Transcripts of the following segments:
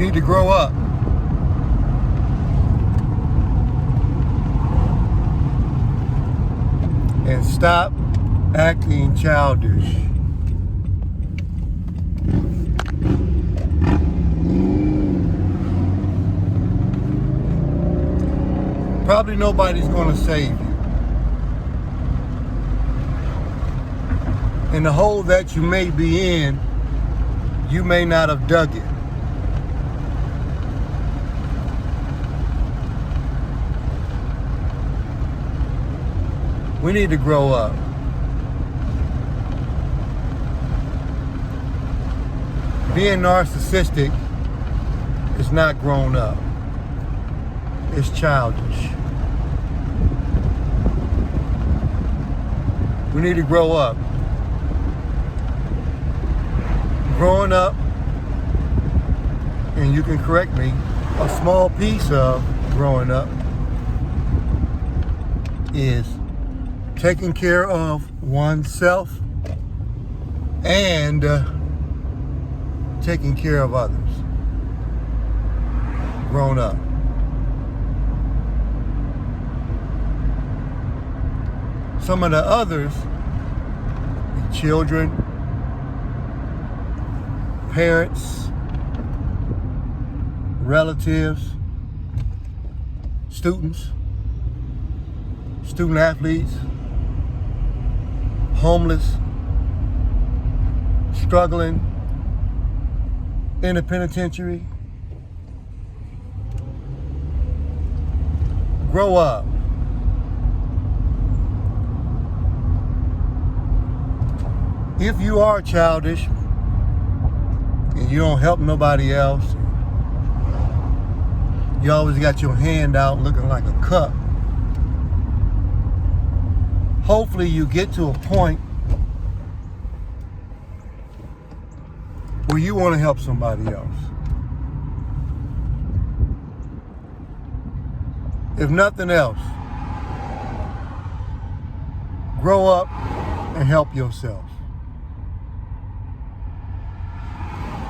need to grow up. And stop acting childish. Probably nobody's going to save you. And the hole that you may be in, you may not have dug it. We need to grow up. Being narcissistic is not grown up. It's childish. We need to grow up. Growing up, and you can correct me, a small piece of growing up is taking care of oneself and taking care of others. Grown up. Some of the others, children, parents, relatives, students, student athletes, homeless, struggling, in the penitentiary. Grow up. If you are childish and you don't help nobody else, you always got your hand out looking like a cup, hopefully you get to a point where you want to help somebody else. If nothing else, grow up and help yourself.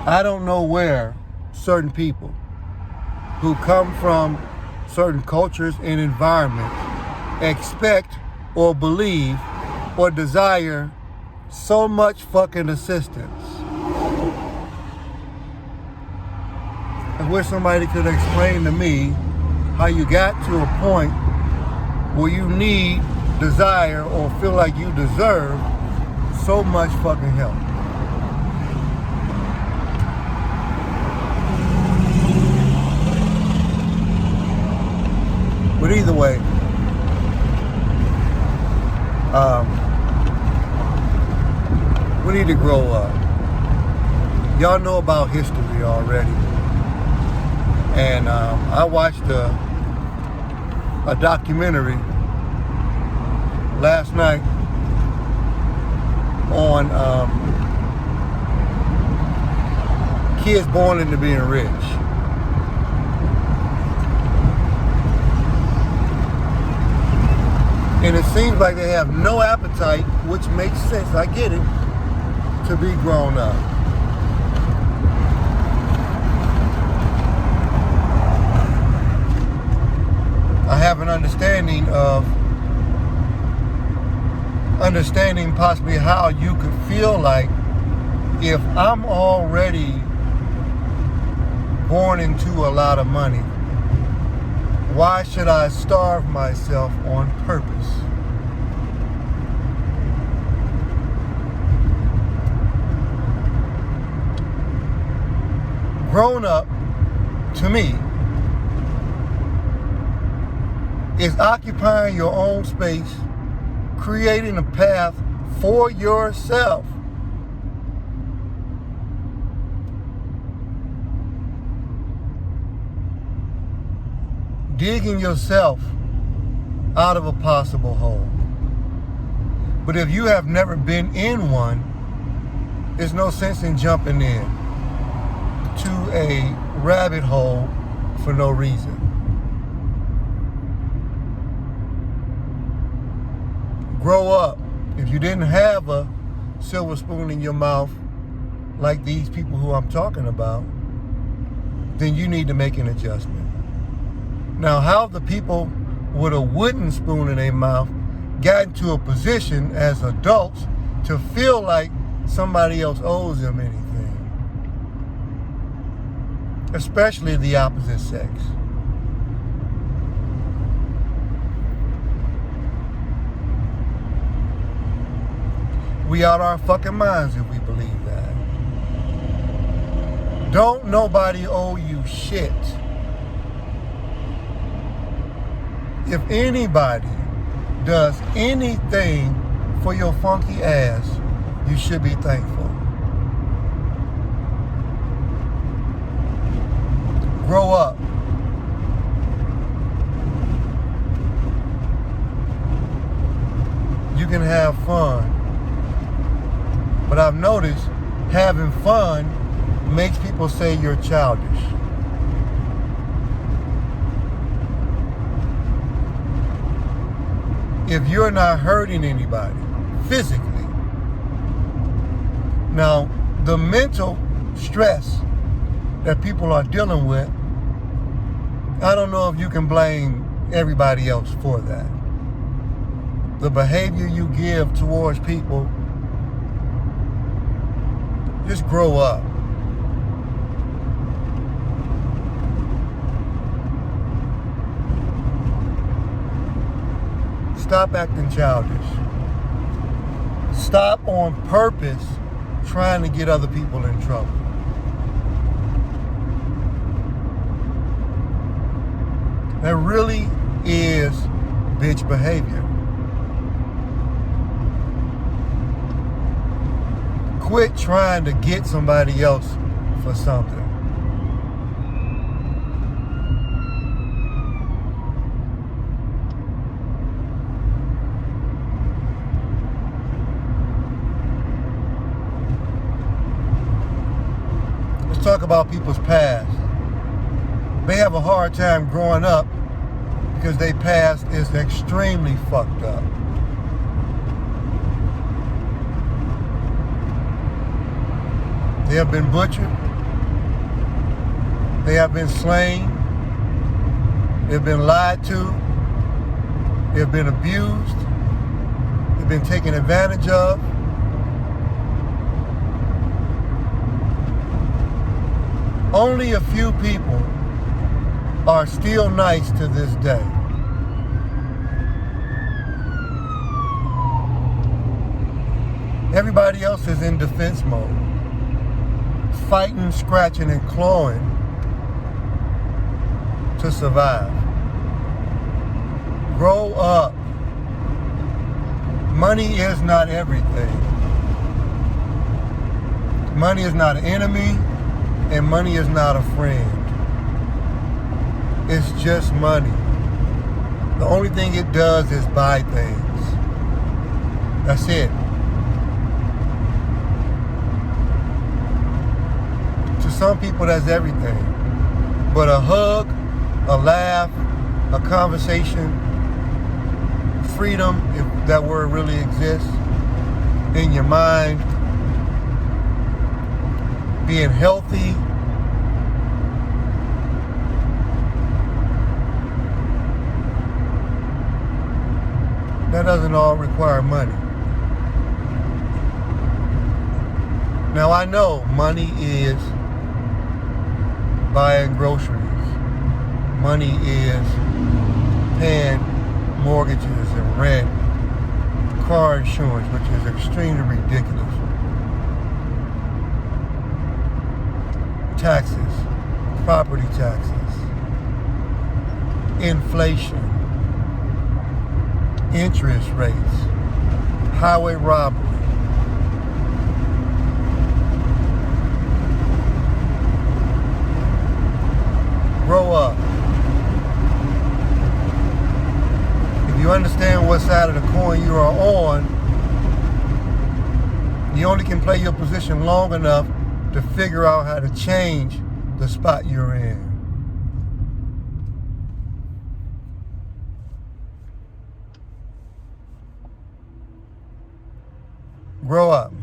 I don't know where certain people who come from certain cultures and environments expect or believe or desire so much fucking assistance. I wish somebody could explain to me how you got to a point where you need, desire, or feel like you deserve so much fucking help. But either way, we need to grow up. Y'all know about history already. And I watched a documentary last night on kids born into being rich. And it seems like they have no appetite, which makes sense, I get it, to be grown up. I have an understanding possibly how you could feel like if I'm already born into a lot of money, why should I starve myself on purpose? Grown up, to me, is occupying your own space, creating a path for yourself. Digging yourself out of a possible hole. But if you have never been in one, there's no sense in jumping in to a rabbit hole for no reason. Grow up. If you didn't have a silver spoon in your mouth like these people who I'm talking about, then you need to make an adjustment. Now, how the people with a wooden spoon in their mouth got into a position as adults to feel like somebody else owes them anything, especially the opposite sex. We out our fucking minds if we believe that. Don't nobody owe you shit. If anybody does anything for your funky ass, you should be thankful. Grow up. You can have fun. But I've noticed having fun makes people say you're childish. If you're not hurting anybody physically. Now, the mental stress that people are dealing with, I don't know if you can blame everybody else for that. The behavior you give towards people, just grow up. Stop acting childish. Stop on purpose trying to get other people in trouble. That really is bitch behavior. Quit trying to get somebody else for something. Let's talk about people's past. They have a hard time growing up because their past is extremely fucked up. They have been butchered. They have been slain. They've been lied to. They've been abused. They've been taken advantage of. Only a few people are still nice to this day. Everybody else is in defense mode. Fighting, scratching, and clawing to survive. Grow up. Money is not everything. Money is not an enemy, and money is not a friend. It's just money. The only thing it does is buy things. That's it. To some people, that's everything. But a hug, a laugh, a conversation, freedom, if that word really exists, in your mind, being healthy, that doesn't all require money. Now I know money is buying groceries. Money is paying mortgages and rent, car insurance, which is extremely ridiculous. Taxes, property taxes, inflation, interest rates, highway robbery. Grow up. If you understand what side of the coin you are on, you only can play your position long enough to figure out how to change the spot you're in. Grow up.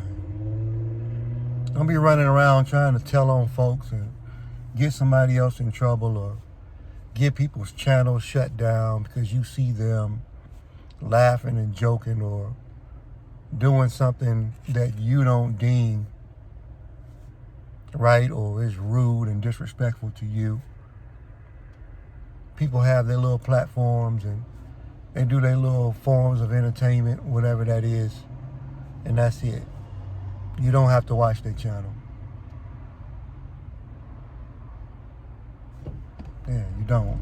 Don't be running around trying to tell on folks and get somebody else in trouble or get people's channels shut down because you see them laughing and joking or doing something that you don't deem right or is rude and disrespectful to you. People have their little platforms and they do their little forms of entertainment, whatever that is, and that's it. You don't have to watch their channel. Yeah, you don't.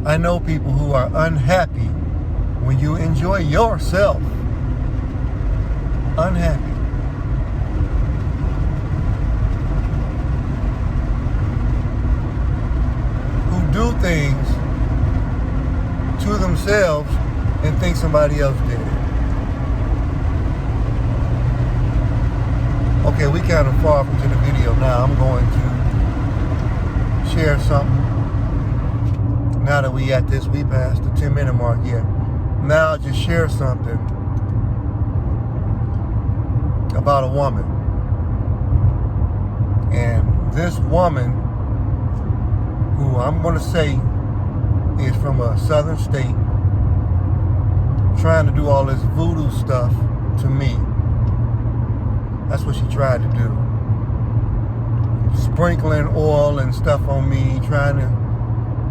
I know people who are unhappy when you enjoy yourself. Unhappy. Who do things to themselves and think somebody else did it. Okay, we kind of far into the video now. I'm going to share something. Now that we at this, we passed the 10-minute mark yet. Now I'll just share something about a woman. And this woman, who I'm going to say is from a southern state, trying to do all this voodoo stuff to me. That's what she tried to do. Sprinkling oil and stuff on me, trying to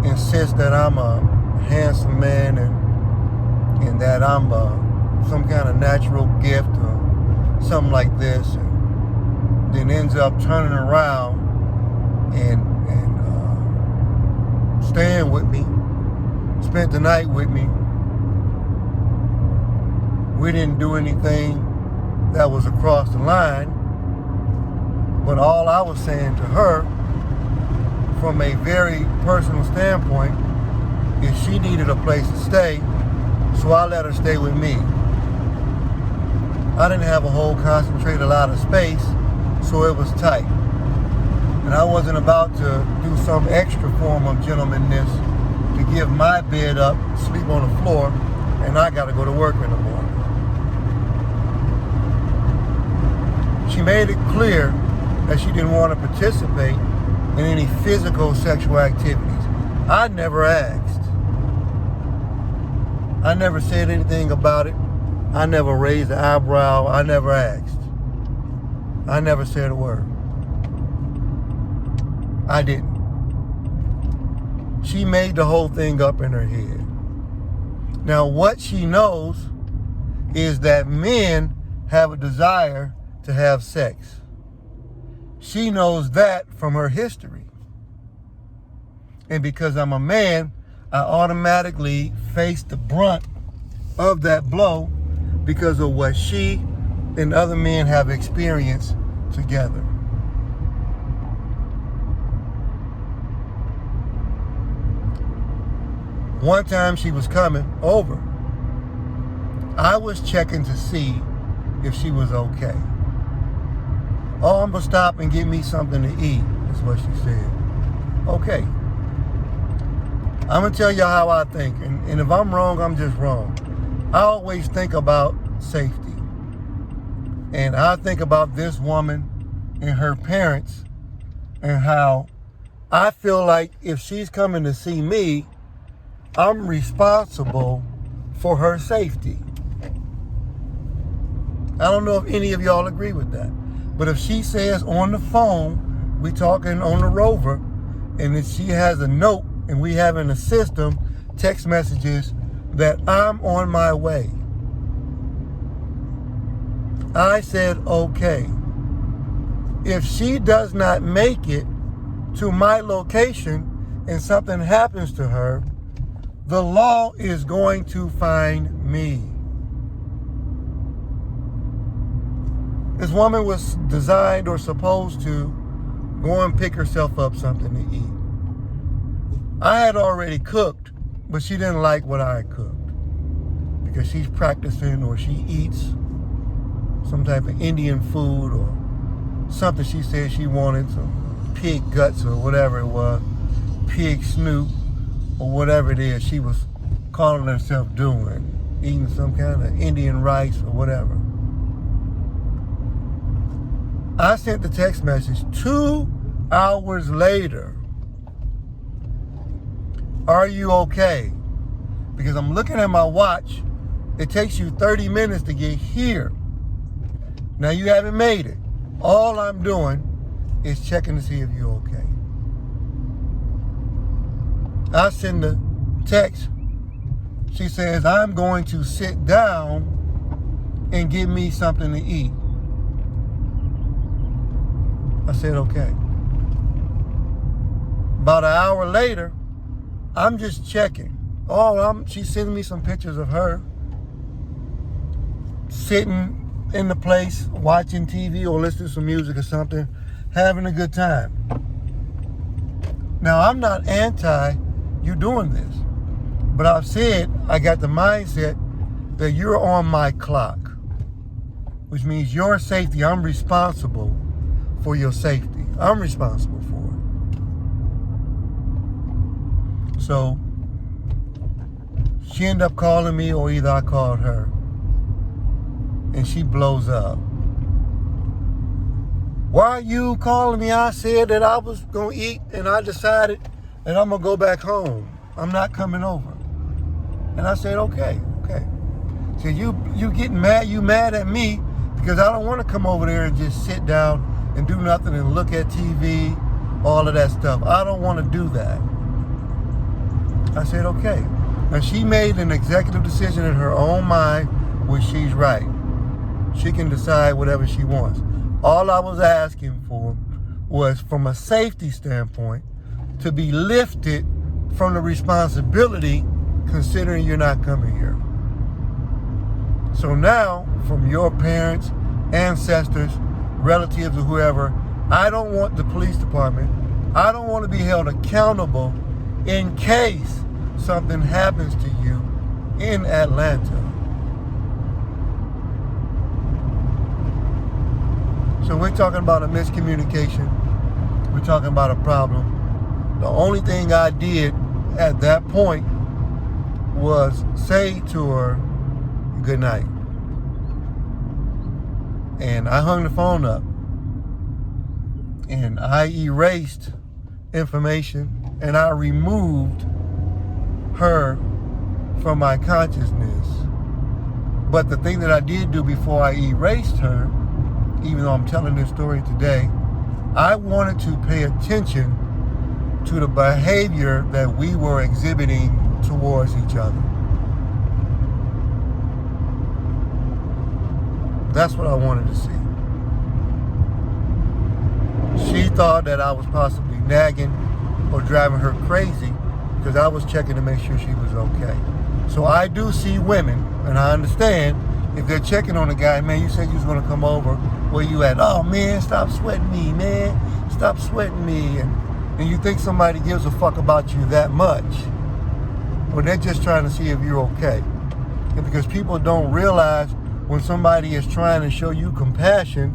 insist that I'm a handsome man and that I'm some kind of natural gift or something like this, and then ends up turning around and staying with me, spent the night with me. We didn't do anything that was across the line, but all I was saying to her from a very personal standpoint is she needed a place to stay, so I let her stay with me. I didn't have a whole concentrated lot of space, so it was tight. And I wasn't about to do some extra form of gentlemanness to give my bed up, sleep on the floor, and I got to go to work in the morning. She made it clear that she didn't want to participate in any physical sexual activities. I never asked. I never said anything about it. I never raised an eyebrow. I never asked. I never said a word. I didn't. She made the whole thing up in her head. Now, what she knows is that men have a desire to have sex. She knows that from her history. And because I'm a man, I automatically face the brunt of that blow because of what she and other men have experienced together. One time she was coming over. I was checking to see if she was okay. Oh, I'm going to stop and get me something to eat, is what she said. Okay. I'm going to tell you how I think. And if I'm wrong, I'm just wrong. I always think about safety. And I think about this woman and her parents and how I feel like if she's coming to see me, I'm responsible for her safety. I don't know if any of y'all agree with that. But if she says on the phone, we talking on the rover, and if she has a note and we have in the system text messages that I'm on my way, I said, okay. If she does not make it to my location and something happens to her, the law is going to find me. This woman was designed or supposed to go and pick herself up something to eat. I had already cooked, but she didn't like what I cooked because she's practicing or she eats some type of Indian food or something. She said she wanted some pig guts or whatever it was, pig snoot or whatever it is she was calling herself doing, eating some kind of Indian rice or whatever. I sent the text message 2 hours later. Are you okay? Because I'm looking at my watch. It takes you 30 minutes to get here. Now you haven't made it. All I'm doing is checking to see if you're okay. I send the text. She says, I'm going to sit down and get me something to eat. I said, okay. About an hour later, I'm just checking. She's sending me some pictures of her sitting in the place, watching TV or listening to some music or something, having a good time. Now, I'm not anti you doing this, but I've said I got the mindset that you're on my clock, which means your safety, I'm responsible for your safety. I'm responsible for it. So she ended up calling me, or either I called her, and she blows up. Why are you calling me? I said that I was going to eat, and I decided that I'm going to go back home. I'm not coming over. And I said, okay. So you getting mad? You mad at me because I don't want to come over there and just sit down and do nothing and look at TV, all of that stuff. I don't want to do that. I said, okay. Now, she made an executive decision in her own mind, which she's right. She can decide whatever she wants. All I was asking for was, from a safety standpoint, to be lifted from the responsibility, considering you're not coming here. So now, from your parents, ancestors, relatives, or whoever, I don't want the police department, I don't want to be held accountable in case something happens to you in Atlanta. So we're talking about a miscommunication. We're talking about a problem. The only thing I did at that point was say to her, good night. And I hung the phone up. And I erased information, and I removed her from my consciousness. But the thing that I did do before I erased her, even though I'm telling this story today, I wanted to pay attention to the behavior that we were exhibiting towards each other. That's what I wanted to see. She thought that I was possibly nagging or driving her crazy because I was checking to make sure she was okay. So I do see women, and I understand if they're checking on a guy, man, you said you was going to come over, where you at? Oh, man, stop sweating me, man. Stop sweating me. And you think somebody gives a fuck about you that much. Or they're just trying to see if you're okay. And because people don't realize when somebody is trying to show you compassion,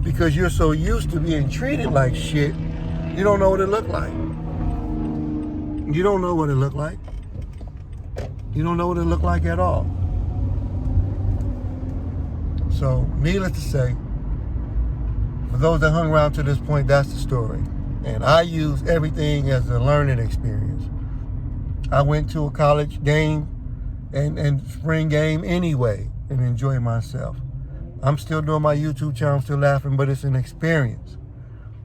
because you're so used to being treated like shit, you don't know what it looked like. You don't know what it looked like. You don't know what it looked like at all. So, needless to say, for those that hung around to this point, that's the story. And I use everything as a learning experience. I went to a college game and spring game anyway and enjoy myself. I'm still doing my YouTube channel, I'm still laughing, but it's an experience.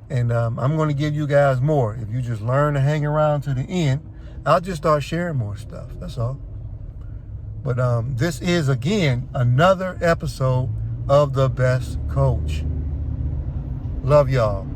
And I'm going to give you guys more. If you just learn to hang around to the end, I'll just start sharing more stuff. That's all. But this is, again, another episode of The Best Coach. Love y'all.